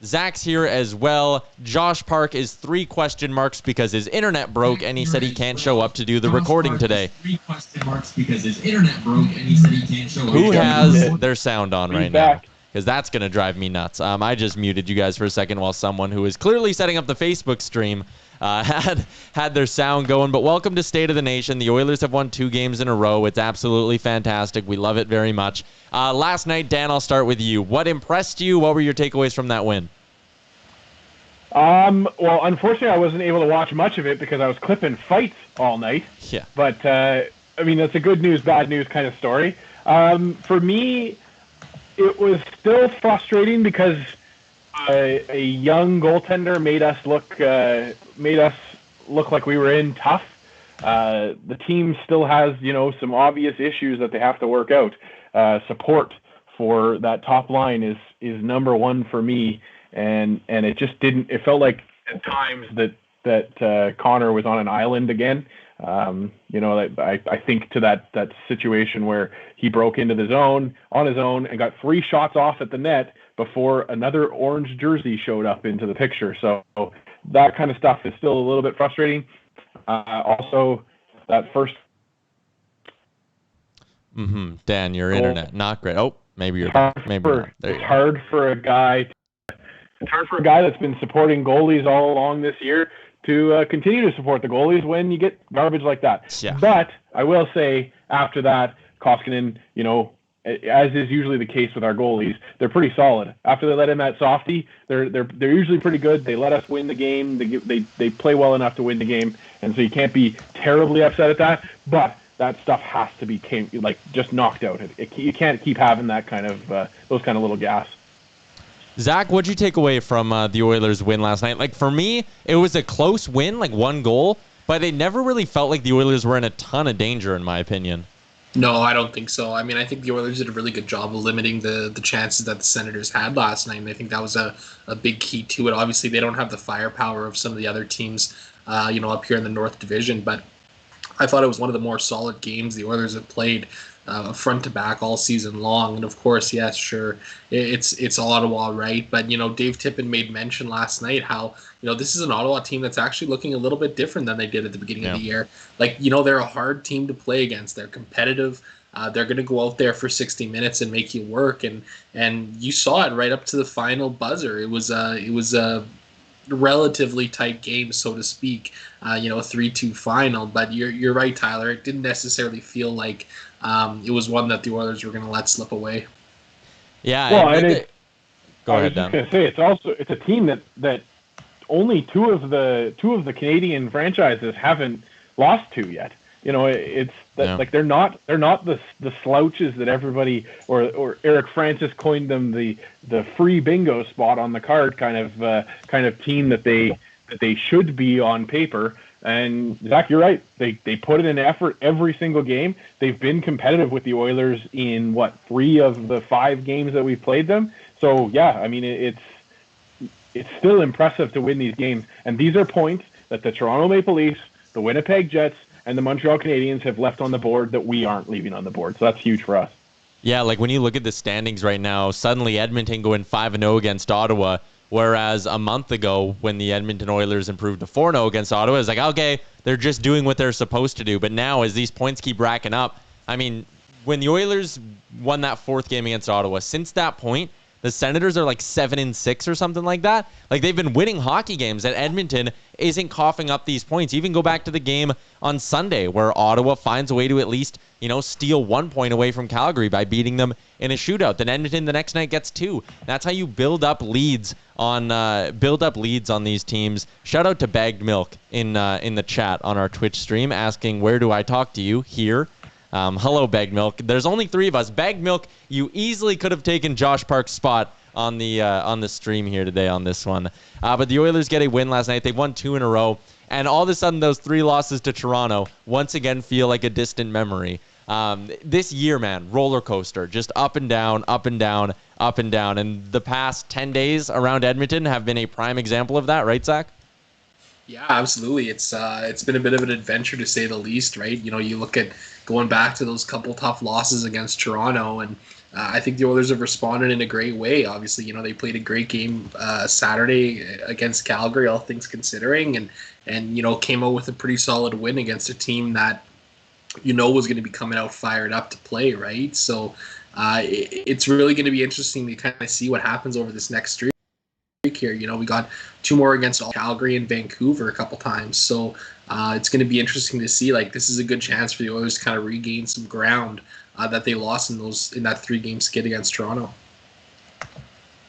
Zach's here as well. Josh Park is 3 question marks because his internet broke and he said he can't show up to do the recording today. 3 question marks because his internet broke and he said he can't show up. Who has their sound on right back now? Because that's going to drive me nuts. I just muted you guys for a second while someone who is clearly setting up the Facebook stream had their sound going. But welcome to State of the Nation. The Oilers have won 2 games in a row. It's absolutely fantastic. We love it very much. Last night, Dan, I'll start with you. What impressed you? What were your takeaways from that win? Well, unfortunately, I wasn't able to watch much of it because I was clipping fights all night. Yeah. But, I mean, that's a good news, bad news kind of story. For me, it was still frustrating because a young goaltender made us look like we were in tough. The team still has, some obvious issues that they have to work out. Support for that top line is number one for me, and it just didn't. It felt like at times that Connor was on an island again. I think to that situation where he broke into the zone on his own and got 3 shots off at the net before another orange jersey showed up into the picture. So that kind of stuff is still a little bit frustrating. Also, that first. Dan, your internet not great. Oh, maybe you're maybe not. There you go. It's hard for a guy that's been supporting goalies all along this year to continue to support the goalies when you get garbage like that. Yeah. But I will say, after that, Koskinen, as is usually the case with our goalies, they're pretty solid. After they let in that softie, they're usually pretty good. They let us win the game. They play well enough to win the game, and so you can't be terribly upset at that. But that stuff has to be just knocked out. You can't keep having that kind of those kind of little gas. Zach, what'd you take away from the Oilers' win last night? Like, for me, it was a close win, like 1 goal, but it never really felt like the Oilers were in a ton of danger, in my opinion. No, I don't think so. I mean, I think the Oilers did a really good job of limiting the chances that the Senators had last night, and I think that was a big key to it. Obviously, they don't have the firepower of some of the other teams, up here in the North Division, but I thought it was one of the more solid games the Oilers have played front to back all season long. And of course, yes, sure, it's Ottawa, right? But Dave Tippin made mention last night how this is an Ottawa team that's actually looking a little bit different than they did at the beginning of the year. Like, they're a hard team to play against. They're competitive. They're going to go out there for 60 minutes and make you work. And you saw it right up to the final buzzer. It was a relatively tight game, so to speak. A 3-2 final. But you're right, Tyler. It didn't necessarily feel like it was one that the Oilers were going to let slip away. Yeah. Well, go ahead, Dan. I was just going to say it's a team that only two of the Canadian franchises haven't lost to yet. Like they're not the slouches that everybody or Eric Francis coined them the free bingo spot on the card kind of team that they should be on paper. And Zach, you're right. They put in an effort every single game. They've been competitive with the Oilers in 3 of the 5 games that we've played them. So yeah, I mean it's still impressive to win these games. And these are points that the Toronto Maple Leafs, the Winnipeg Jets, and the Montreal Canadiens have left on the board that we aren't leaving on the board. So that's huge for us. Yeah, like when you look at the standings right now, suddenly Edmonton going 5-0 against Ottawa. Whereas a month ago, when the Edmonton Oilers improved to 4-0 against Ottawa, it's like, okay, they're just doing what they're supposed to do. But now, as these points keep racking up, I mean, when the Oilers won that 4th game against Ottawa, since that point, the Senators are like 7-6 or something like that. Like, they've been winning hockey games, and Edmonton isn't coughing up these points. Even go back to the game on Sunday where Ottawa finds a way to at least, steal 1 point away from Calgary by beating them in a shootout. Then Edmonton the next night gets 2. That's how you build up leads on these teams. Shout out to Bagged Milk in the chat on our Twitch stream asking, where do I talk to you? Here. Hello, Bagged Milk. There's only 3 of us. Bagged Milk, you easily could have taken Josh Park's spot on the stream here today on this one. But the Oilers get a win last night. They've won 2 in a row. And all of a sudden, those 3 losses to Toronto once again feel like a distant memory. This year, man, roller coaster, just up and down, up and down, up and down. And the past 10 days around Edmonton have been a prime example of that, right, Zach? Yeah, absolutely. It's been a bit of an adventure to say the least, right? You look at going back to those couple tough losses against Toronto, and I think the Oilers have responded in a great way. Obviously, they played a great game Saturday against Calgary, all things considering, and came out with a pretty solid win against a team that was going to be coming out fired up to play, right? So it's really going to be interesting to kind of see what happens over this next streak here. We got 2 more against Calgary and Vancouver a couple times, so it's going to be interesting to see. Like, this is a good chance for the Oilers to kind of regain some ground that they lost in that 3-game skid against Toronto.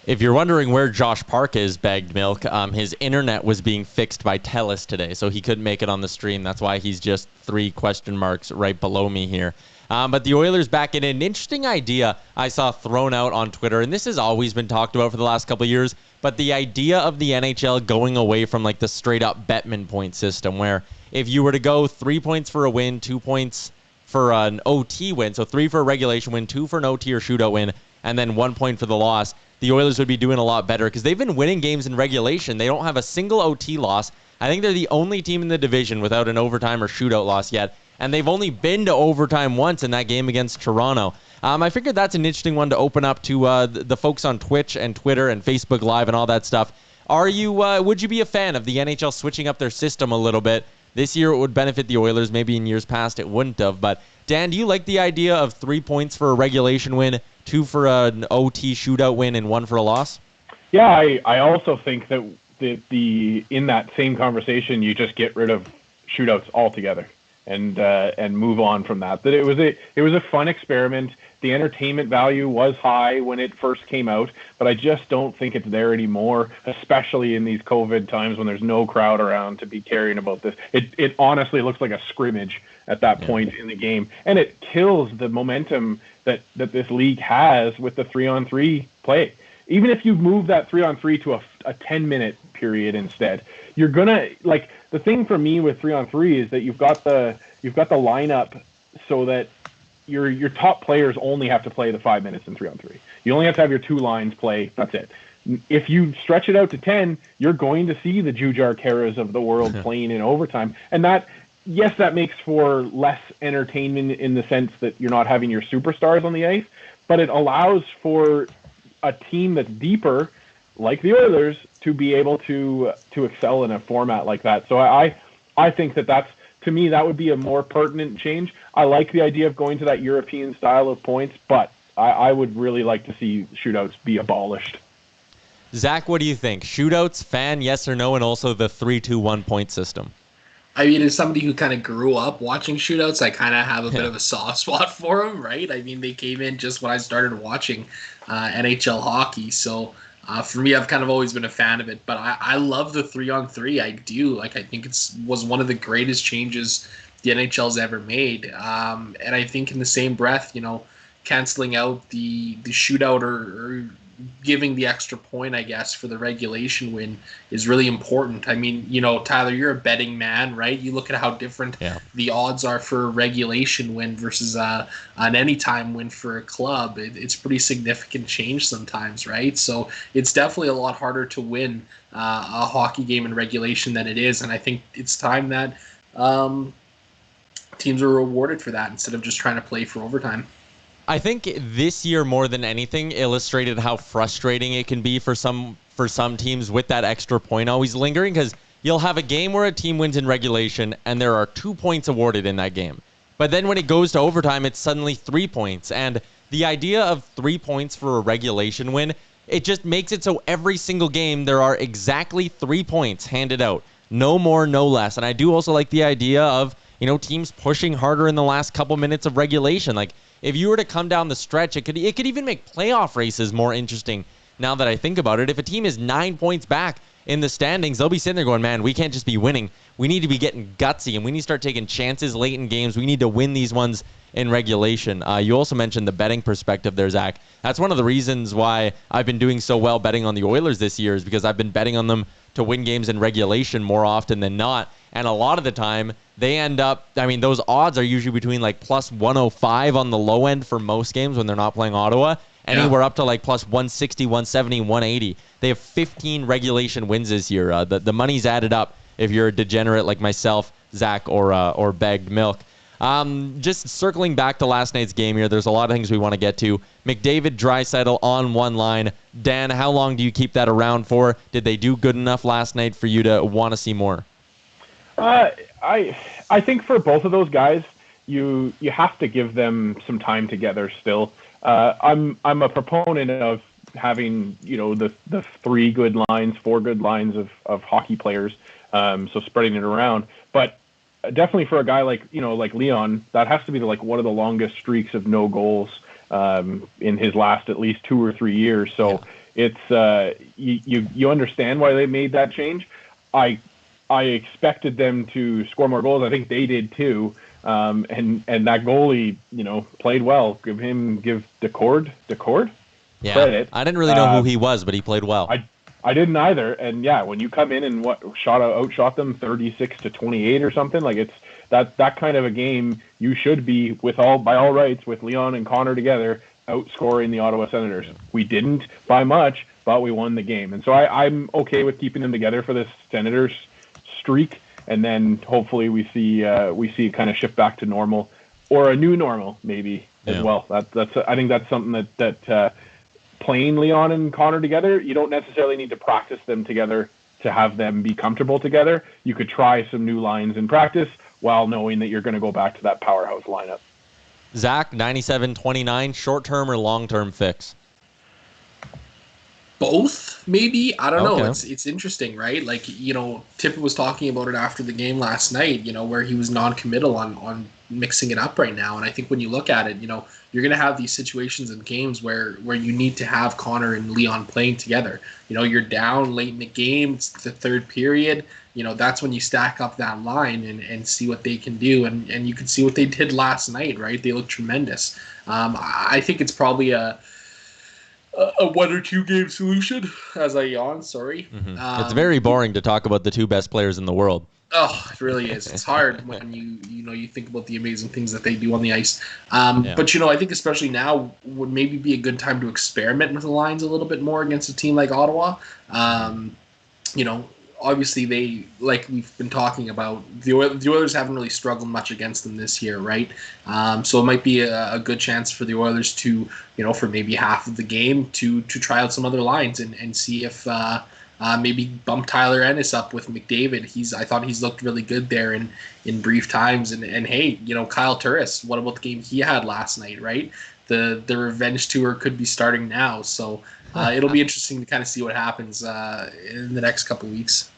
If you're wondering where Josh Park is, Bagged Milk, his internet was being fixed by TELUS today, so he couldn't make it on the stream. That's why he's just 3 question marks right below me here. But the Oilers back in an interesting idea I saw thrown out on Twitter, and this has always been talked about for the last couple of years, but the idea of the NHL going away from like the straight-up Bettman point system, where if you were to go 3 points for a win, 2 points for an OT win, so 3 for a regulation win, 2 for an OT or shootout win, and then 1 point for the loss, the Oilers would be doing a lot better because they've been winning games in regulation. They don't have a single OT loss. I think they're the only team in the division without an overtime or shootout loss yet, and they've only been to overtime once in that game against Toronto. I figured that's an interesting one to open up to the folks on Twitch and Twitter and Facebook Live and all that stuff. Would you be a fan of the NHL switching up their system a little bit? This year it would benefit the Oilers. Maybe in years past it wouldn't have. But Dan, do you like the idea of 3 points for a regulation win, 2 for an OT shootout win, and 1 for a loss? Yeah, I also think that the in that same conversation you just get rid of shootouts altogether and move on from that. That it was a fun experiment. The entertainment value was high when it first came out, but I just don't think it's there anymore, especially in these COVID times when there's no crowd around to be caring about this. It honestly looks like a scrimmage at that point in the game, and it kills the momentum that this league has with the 3-on-3 play. Even if you move that 3-on-3 to a 10-minute period instead, you're gonna, like, the thing for me with 3-on-3 is that you've got the lineup so that your top players only have to play the 5 minutes in 3-on-3. You only have to have your 2 lines play. That's it. If you stretch it out to 10, you're going to see the Jujar Karas of the world playing in overtime, and that makes for less entertainment in the sense that you're not having your superstars on the ice, but it allows for a team that's deeper, like the Oilers, to be able to excel in a format like that. So I think that's, to me, that would be a more pertinent change. I like the idea of going to that European style of points, but I would really like to see shootouts be abolished. Zach, what do you think? Shootouts, fan, yes or no, and also the 3-2-1 point system? I mean, as somebody who kind of grew up watching shootouts, I kind of have a bit of a soft spot for them, right? I mean, they came in just when I started watching NHL hockey. So for me, I've kind of always been a fan of it. But I love the 3-on-3. I do. Like, I think was one of the greatest changes the NHL's ever made. And I think in the same breath, canceling out the shootout or giving the extra point, I guess, for the regulation win is really important. I mean, Tyler, you're a betting man, right? You look at how different the odds are for a regulation win versus an anytime win for a club. It's pretty significant change sometimes, right? So it's definitely a lot harder to win a hockey game in regulation than it is. And I think it's time that teams are rewarded for that instead of just trying to play for overtime. I think this year more than anything illustrated how frustrating it can be for some teams with that extra point always lingering, because you'll have a game where a team wins in regulation and there are 2 points awarded in that game. But then when it goes to overtime, it's suddenly 3 points. And the idea of 3 points for a regulation win, it just makes it so every single game there are exactly 3 points handed out. No more, no less. And I do also like the idea of, teams pushing harder in the last couple minutes of regulation. Like, if you were to come down the stretch, it could even make playoff races more interesting. Now that I think about it, if a team is 9 points back in the standings, they'll be sitting there going, man, we can't just be winning. We need to be getting gutsy, and we need to start taking chances late in games. We need to win these ones in regulation. You also mentioned the betting perspective there, Zach. That's one of the reasons why I've been doing so well betting on the Oilers this year, is because I've been betting on them to win games in regulation more often than not. And a lot of the time, they end up, those odds are usually between like plus 105 on the low end for most games when they're not playing Ottawa, anywhere up to like plus 160, 170, 180. They have 15 regulation wins this year. The money's added up if you're a degenerate like myself, Zach, or Bagged Milk. Just circling back to last night's game here, there's a lot of things we want to get to. McDavid, Draisaitl on one line. Dan, how long do you keep that around for? Did they do good enough last night for you to want to see more? I think for both of those guys, you have to give them some time together still. I'm a proponent of having the 3 good lines, 4 good lines of hockey players, so spreading it around. But definitely for a guy like Leon, that has to be one of the longest streaks of no goals in his last at least 2 or 3 years. So it's you understand why they made that change. I expected them to score more goals. I think they did too. And that goalie, played well. Give Decord credit. I didn't really know who he was, but he played well. I didn't either. And yeah, when you come in and outshot them 36-28 or something, it's that kind of a game, you should be by all rights with Leon and Connor together outscoring the Ottawa Senators. We didn't by much, but we won the game. And so I'm okay with keeping them together for this Senators streak, and then hopefully we see it kind of shift back to normal, or a new normal maybe as well. That's I think that's something that playing Leon and Connor together, you don't necessarily need to practice them together to have them be comfortable together. You could try some new lines in practice while knowing that you're going to go back to that powerhouse lineup. Zach, 97-29, short-term or long-term fix? Both, maybe. I don't know. It's interesting, right? Tippett was talking about it after the game last night, where he was non-committal on mixing it up right now. And I think when you look at it, you're going to have these situations in games where you need to have Connor and Leon playing together. You're down late in the game, it's the third period. That's when you stack up that line and see what they can do. And you can see what they did last night, right? They look tremendous. I think it's probably a 1 or 2 game solution, as I yawn, sorry. Mm-hmm. It's very boring to talk about the 2 best players in the world. Oh, it really is. It's hard when you think about the amazing things that they do on the ice. But I think especially now would maybe be a good time to experiment with the lines a little bit more against a team like Ottawa. Obviously they, like we've been talking about, the Oilers haven't really struggled much against them this year, right? So it might be a good chance for the Oilers to, for maybe half of the game to try out some other lines and see if maybe bump Tyler Ennis up with McDavid. I thought he's looked really good there in brief times. And hey, Kyle Turris, what about the game he had last night, right? The revenge tour could be starting now. So it'll be interesting to kind of see what happens in the next couple of weeks.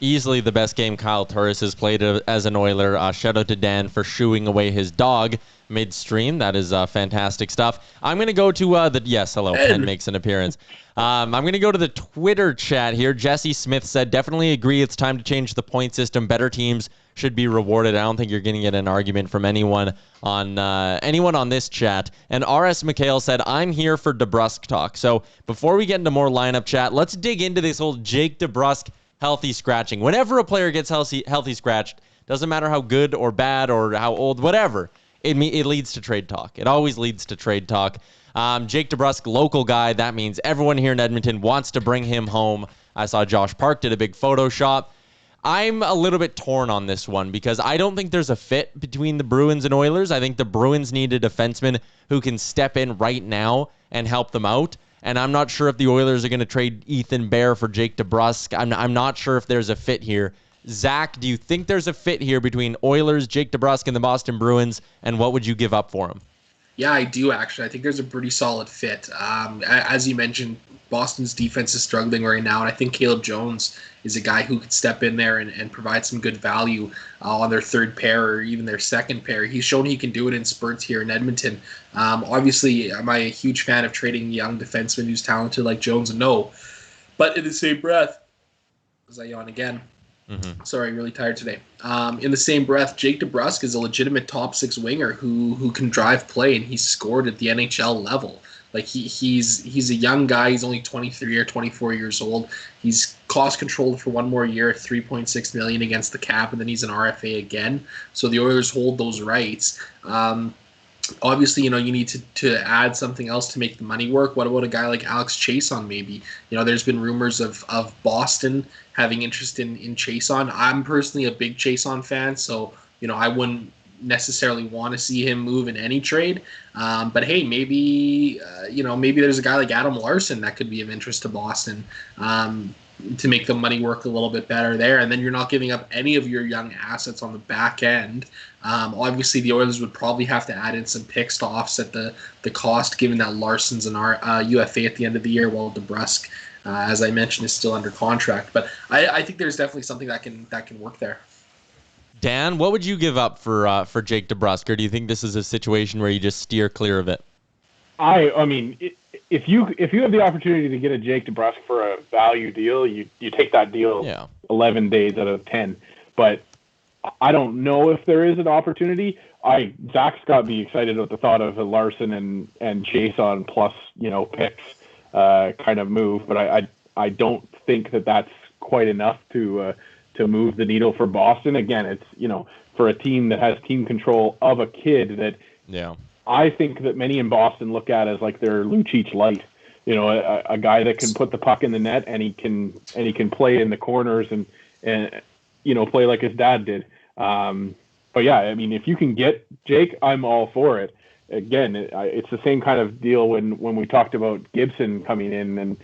Easily the best game Kyle Turris has played as an Oiler. Shout out to Dan for shooing away his dog midstream. That is fantastic stuff. I'm going to go to yes, hello, Pen makes an appearance. I'm going to go to the Twitter chat here. Jesse Smith said, definitely agree it's time to change the point system. Better teams should be rewarded. I don't think you're going to get an argument from anyone on this chat. And R.S. McHale said, I'm here for DeBrusk talk. So before we get into more lineup chat, let's dig into this whole Jake DeBrusk healthy scratching. Whenever a player gets healthy scratched, doesn't matter how good or bad or how old, whatever, it leads to trade talk. It always leads to trade talk. Jake DeBrusk, local guy. That means everyone here in Edmonton wants to bring him home. I saw Josh Park did a big Photoshop. I'm a little bit torn on this one because I don't think there's a fit between the Bruins and Oilers. I think the Bruins need a defenseman who can step in right now and help them out. And I'm not sure if the Oilers are going to trade Ethan Bear for Jake DeBrusk. I'm not sure if there's a fit here. Zach, do you think there's a fit here between Oilers, Jake DeBrusk, and the Boston Bruins? And what would you give up for him? Yeah, I do actually. I think there's a pretty solid fit. As you mentioned, Boston's defense is struggling right now, and I think Caleb Jones is a guy who could step in there and provide some good value on their third pair or even their second pair. He's shown he can do it in spurts here in Edmonton. Obviously, am I a huge fan of trading young defenseman who's talented like Jones? No. But in the same breath, as I yawn again, sorry, really tired today. In the same breath, Jake DeBrusk is a legitimate top 6 winger who can drive play, and he's scored at the NHL level. Like he's a young guy. He's only 23 or 24 years old. He's cost controlled for one more year at $3.6 million against the cap, and then he's an RFA again. So the Oilers hold those rights. Obviously, you need to add something else to make the money work. What about a guy like Alex Chason maybe? There's been rumors of Boston having interest in Chason. I'm personally a big Chason fan, so I wouldn't necessarily want to see him move in any trade. But hey, maybe maybe there's a guy like Adam Larson that could be of interest to Boston. To make the money work a little bit better there, and then you're not giving up any of your young assets on the back end. Obviously, the Oilers would probably have to add in some picks to offset the cost, given that Larson's an UFA at the end of the year, while DeBrusk, as I mentioned, is still under contract. But I think there's definitely something that can work there. Dan, what would you give up for Jake DeBrusk, or do you think this is a situation where you just steer clear of it? I mean, if you have the opportunity to get a Jake DeBrusk for a value deal, you take that deal 11 days out of 10. But I don't know if there is an opportunity. Zach's got me excited at the thought of a Larson and Jason plus picks kind of move, but I don't think that's quite enough to move the needle for Boston. Again, it's for a team that has team control of a kid that I think that many in Boston look at as like their Lucic light, a guy that can put the puck in the net and he can play in the corners and play like his dad did. But yeah, I mean, if you can get Jake, I'm all for it. Again, it's the same kind of deal when we talked about Gibson coming in, and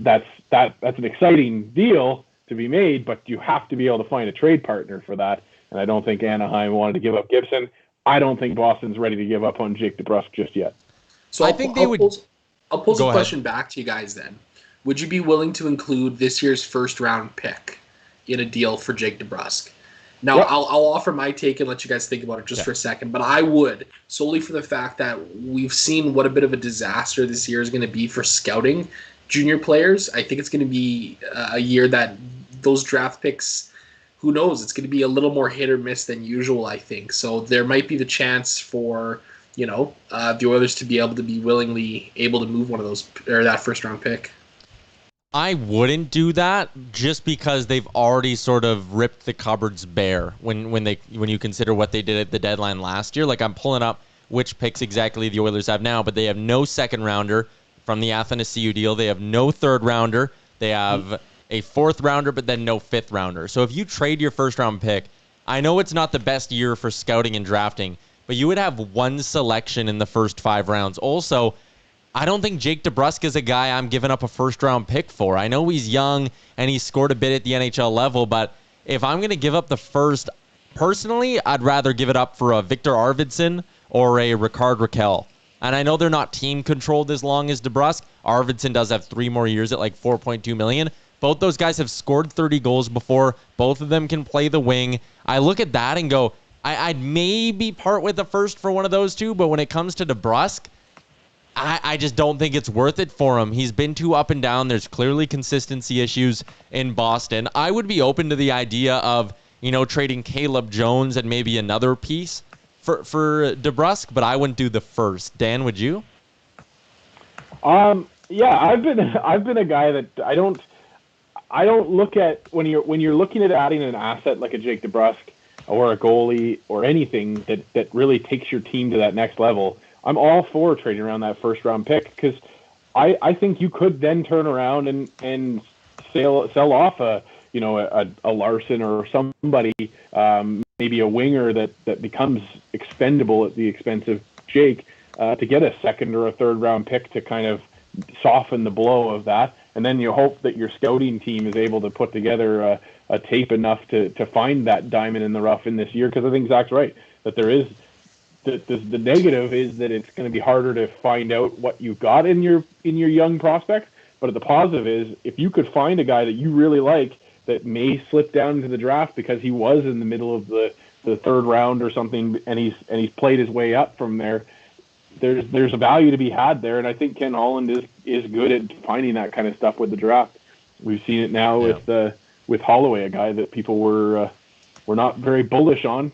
that's an exciting deal to be made, but you have to be able to find a trade partner for that. And I don't think Anaheim wanted to give up Gibson. I don't think Boston's ready to give up on Jake DeBrusk just yet. So I think I'll pose a question back to you guys then. Would you be willing to include this year's first round pick in a deal for Jake DeBrusk? Now, I'll offer my take and let you guys think about it just for a second, but I would, solely for the fact that we've seen what a bit of a disaster this year is going to be for scouting junior players. I think it's going to be a year that those draft picks, who knows, it's going to be a little more hit or miss than usual, I think. So there might be the chance for, the Oilers to be willingly able to move one of those, or that first round pick. I wouldn't do that just because they've already sort of ripped the cupboards bare when you consider what they did at the deadline last year. Like, I'm pulling up which picks exactly the Oilers have now, but they have no second rounder from the Athanasiou deal. They have no third rounder. They have a fourth rounder, but then no fifth rounder. So if you trade your first round pick, I know it's not the best year for scouting and drafting, but you would have one selection in the first 5 rounds. Also, I don't think Jake DeBrusk is a guy I'm giving up a first-round pick for. I know he's young and he's scored a bit at the NHL level, but if I'm going to give up the first, personally, I'd rather give it up for a Victor Arvidsson or a Rickard Rakell. And I know they're not team-controlled as long as DeBrusk. Arvidsson does have 3 more years at like $4.2 million. Both those guys have scored 30 goals before. Both of them can play the wing. I look at that and go, I'd maybe part with the first for one of those two, but when it comes to DeBrusk, I just don't think it's worth it for him. He's been too up and down. There's clearly consistency issues in Boston. I would be open to the idea of, trading Caleb Jones and maybe another piece for DeBrusk, but I wouldn't do the first. Dan, would you? Yeah, I've been a guy that I don't look at when you're looking at adding an asset like a Jake DeBrusk or a goalie or anything that really takes your team to that next level. I'm all for trading around that first round pick because I think you could then turn around and sell off a Larson or somebody, maybe a winger that becomes expendable at the expense of Jake to get a second or a third round pick to kind of soften the blow of that. And then you hope that your scouting team is able to put together a tape enough to find that diamond in the rough in this year. Because I think Zach's right that there is the negative is that it's going to be harder to find out what you've got in your young prospects. But the positive is if you could find a guy that you really like that may slip down into the draft because he was in the middle of the third round or something, and he's played his way up from there. There's a value to be had there, and I think Ken Holland is good at finding that kind of stuff with the draft. We've seen it now with Holloway, a guy that people were not very bullish on.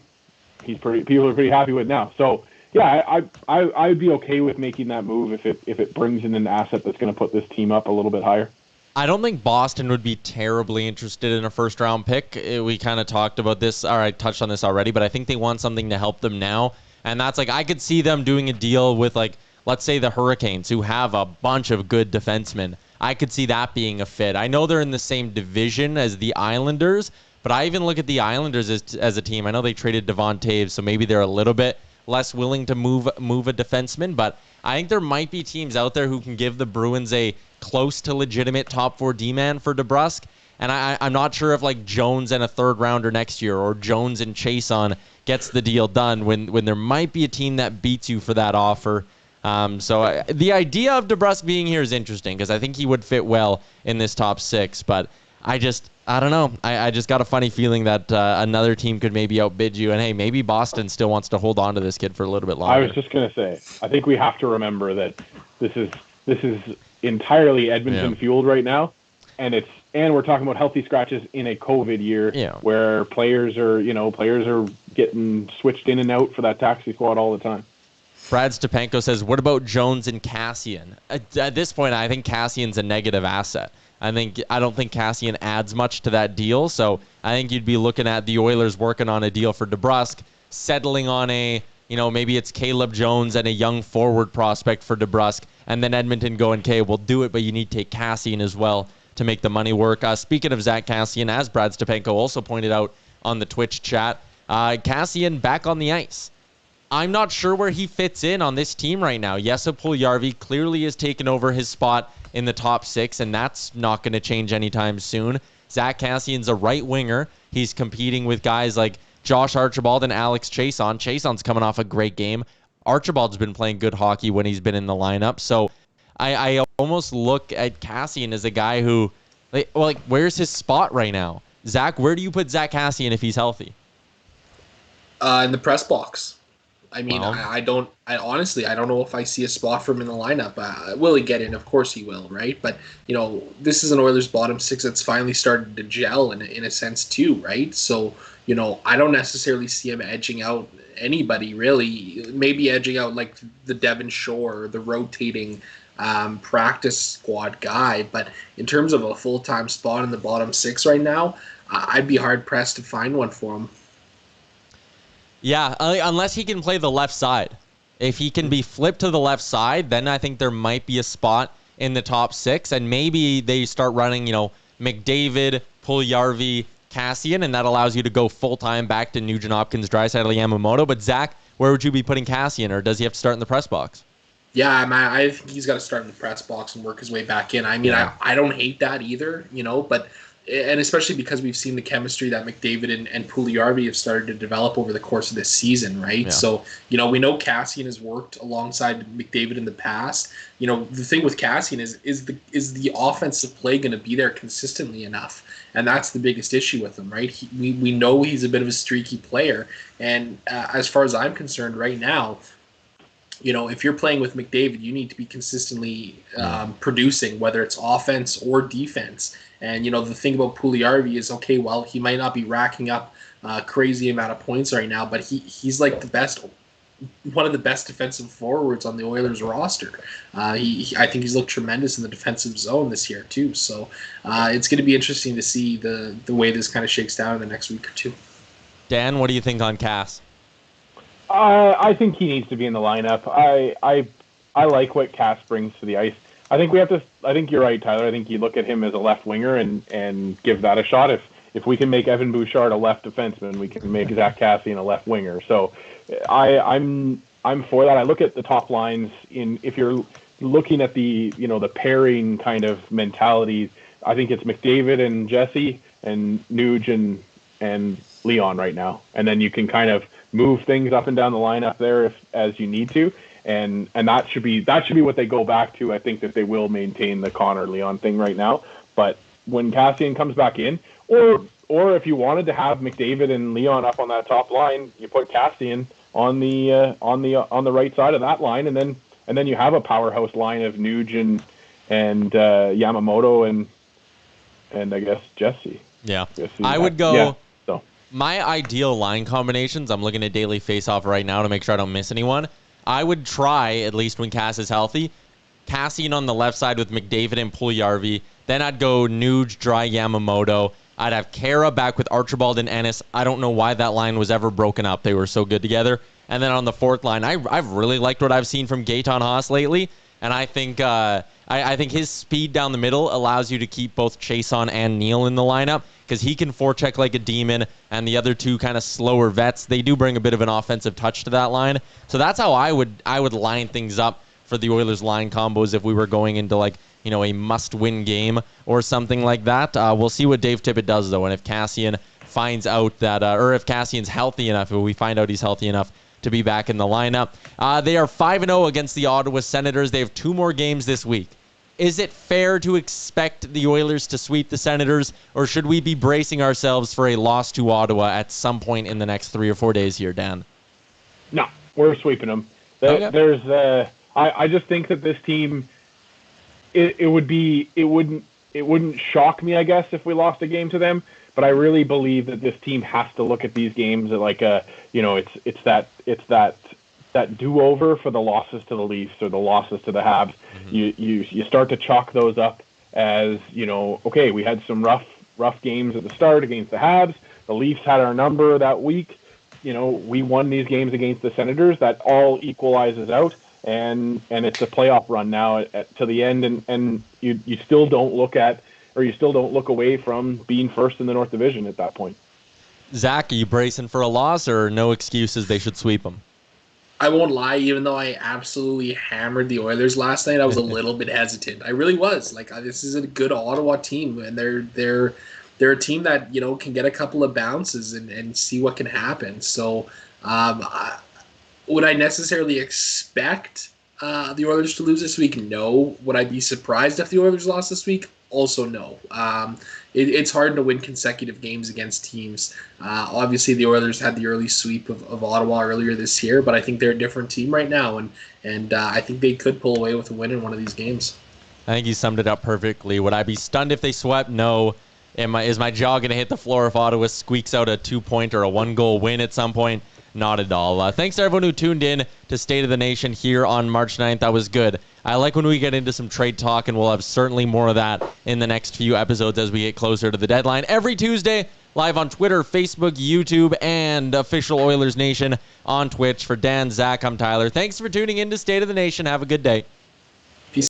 People are pretty happy with now. So yeah, I'd be okay with making that move if it brings in an asset that's going to put this team up a little bit higher. I don't think Boston would be terribly interested in a first-round pick. We kind of talked about this, or I touched on this already, but I think they want something to help them now. And that's like, I could see them doing a deal with, like, let's say the Hurricanes, who have a bunch of good defensemen. I could see that being a fit. I know they're in the same division as the Islanders, But I even look at the Islanders as a team. I know they traded Devon Toews, so maybe they're a little bit less willing to move a defenseman. But I think there might be teams out there who can give the Bruins a close to legitimate top 4 D-man for DeBrusk. And I'm not sure if like Jones and a third rounder next year or Jones and Chason gets the deal done when there might be a team that beats you for that offer. The idea of DeBrusk being here is interesting because I think he would fit well in this top 6. But I don't know. I just got a funny feeling that another team could maybe outbid you. And hey, maybe Boston still wants to hold on to this kid for a little bit longer. I was just going to say, I think we have to remember that this is entirely Edmonton fueled right now, and we're talking about healthy scratches in a COVID year where players are getting switched in and out for that taxi squad all the time. Brad Stepanko says, what about Jones and Cassian? At this point, I think Cassian's a negative asset. I don't think Cassian adds much to that deal, so I think you'd be looking at the Oilers working on a deal for DeBrusk, settling on maybe it's Caleb Jones and a young forward prospect for DeBrusk, and then Edmonton going, okay, we'll do it, but you need to take Cassian as well to make the money work. Speaking of Zach Cassian, as Brad Stepanko also pointed out on the Twitch chat, Cassian back on the ice. I'm not sure where he fits in on this team right now. Jesse Puljujarvi clearly has taken over his spot in the top 6, and that's not going to change anytime soon. Zach Cassian's a right winger. He's competing with guys like Josh Archibald and Alex Chason. Chason's coming off a great game. Archibald's been playing good hockey when he's been in the lineup. So I almost look at Cassian as a guy who, where's his spot right now? Zach, where do you put Zach Cassian if he's healthy? In the press box. I mean, well, I honestly don't know if I see a spot for him in the lineup. Will he get in? Of course he will, right? But, this is an Oilers bottom 6 that's finally started to gel in a sense too, right? So, I don't necessarily see him edging out anybody really. Maybe edging out like the Devon Shore, the rotating practice squad guy. But in terms of a full-time spot in the bottom 6 right now, I'd be hard-pressed to find one for him. Yeah, unless he can play the left side. If he can be flipped to the left side, then I think there might be a spot in the top 6, and maybe they start running, McDavid, Puljujarvi, Cassian, and that allows you to go full-time back to Nugent Hopkins, Draisaitl, Yamamoto. But Zach, where would you be putting Cassian, or does he have to start in the press box? Yeah, man, I think he's got to start in the press box and work his way back in. I mean, I don't hate that either, but... And especially because we've seen the chemistry that McDavid and Puljujarvi have started to develop over the course of this season, right? Yeah. So, we know Cassian has worked alongside McDavid in the past. The thing with Cassian is the offensive play going to be there consistently enough? And that's the biggest issue with him, right? We know he's a bit of a streaky player. And as far as I'm concerned right now, if you're playing with McDavid, you need to be consistently producing, whether it's offense or defense. And, the thing about Puljujarvi is, okay, well, he might not be racking up a crazy amount of points right now, but he's like one of the best defensive forwards on the Oilers roster. I think he's looked tremendous in the defensive zone this year, too. So it's going to be interesting to see the way this kind of shakes down in the next week or two. Dan, what do you think on Cass? I think he needs to be in the lineup. I like what Cass brings to the ice. I think you're right, Tyler. I think you look at him as a left winger and give that a shot. If we can make Evan Bouchard a left defenseman, we can make Zach Cassian a left winger. So I'm for that. I look at the top lines if you're looking at the pairing kind of mentality, I think it's McDavid and Jesse and Nuge and Leon right now. And then you can kind of move things up and down the lineup there as you need to. And that should be what they go back to. I think that they will maintain the Connor Leon thing right now. But when Cassian comes back in, or if you wanted to have McDavid and Leon up on that top line, you put Cassian on the right side of that line, and then you have a powerhouse line of Nuge and Yamamoto and I guess Jesse. Yeah, I would go. Yeah, so my ideal line combinations. I'm looking at Daily Faceoff right now to make sure I don't miss anyone. I would try, at least when Cass is healthy, Cassian on the left side with McDavid and Puljujarvi. Then I'd go Nuge, Dry, Yamamoto. I'd have Kara back with Archibald and Ennis. I don't know why that line was ever broken up. They were so good together. And then on the fourth line, I've really liked what I've seen from Gaetan Haas lately. And I think I think his speed down the middle allows you to keep both Chason and Neal in the lineup because he can forecheck like a demon, and the other two kind of slower vets, they do bring a bit of an offensive touch to that line. So that's how I would line things up for the Oilers line combos if we were going into like, you know, a must-win game or something like that. We'll see what Dave Tippett does, though, and if Cassian finds out that, or if Cassian's healthy enough, if we find out he's healthy enough to be back in the lineup. They are 5-0 against the Ottawa Senators. They have 2 more games this week. Is it fair to expect the Oilers to sweep the Senators, or should we be bracing ourselves for a loss to Ottawa at some point in the next 3 or 4 days here, Dan? No, we're sweeping them. Okay. I just think that this team, it wouldn't shock me, I guess, if we lost a game to them. But I really believe that this team has to look at these games like it's that do-over for the losses to the Leafs or the losses to the Habs. Mm-hmm. You start to chalk those up as, you know, okay, we had some rough games at the start against the Habs. The Leafs had our number that week. You know, we won these games against the Senators. That all equalizes out, and it's a playoff run now to the end, and you still don't look at, or you still don't look away from being first in the North Division at that point. Zach, are you bracing for a loss, or no excuses, they should sweep them? I won't lie, even though I absolutely hammered the Oilers last night, I was a little bit hesitant. I really was. Like, this is a good Ottawa team, and they're a team that, you know, can get a couple of bounces and see what can happen. So, would I necessarily expect the Oilers to lose this week? No. Would I be surprised if the Oilers lost this week? Also, no. It's hard to win consecutive games against teams. Obviously, the Oilers had the early sweep of Ottawa earlier this year, but I think they're a different team right now, and I think they could pull away with a win in one of these games. I think you summed it up perfectly. Would I be stunned if they swept? No. Is my jaw going to hit the floor if Ottawa squeaks out a 2-point or a 1-goal win at some point? Not at all. Thanks to everyone who tuned in to State of the Nation here on March 9th. That was good. I like when we get into some trade talk, and we'll have certainly more of that in the next few episodes as we get closer to the deadline. Every Tuesday, live on Twitter, Facebook, YouTube, and official Oilers Nation on Twitch. For Dan, Zach, I'm Tyler. Thanks for tuning in to State of the Nation. Have a good day.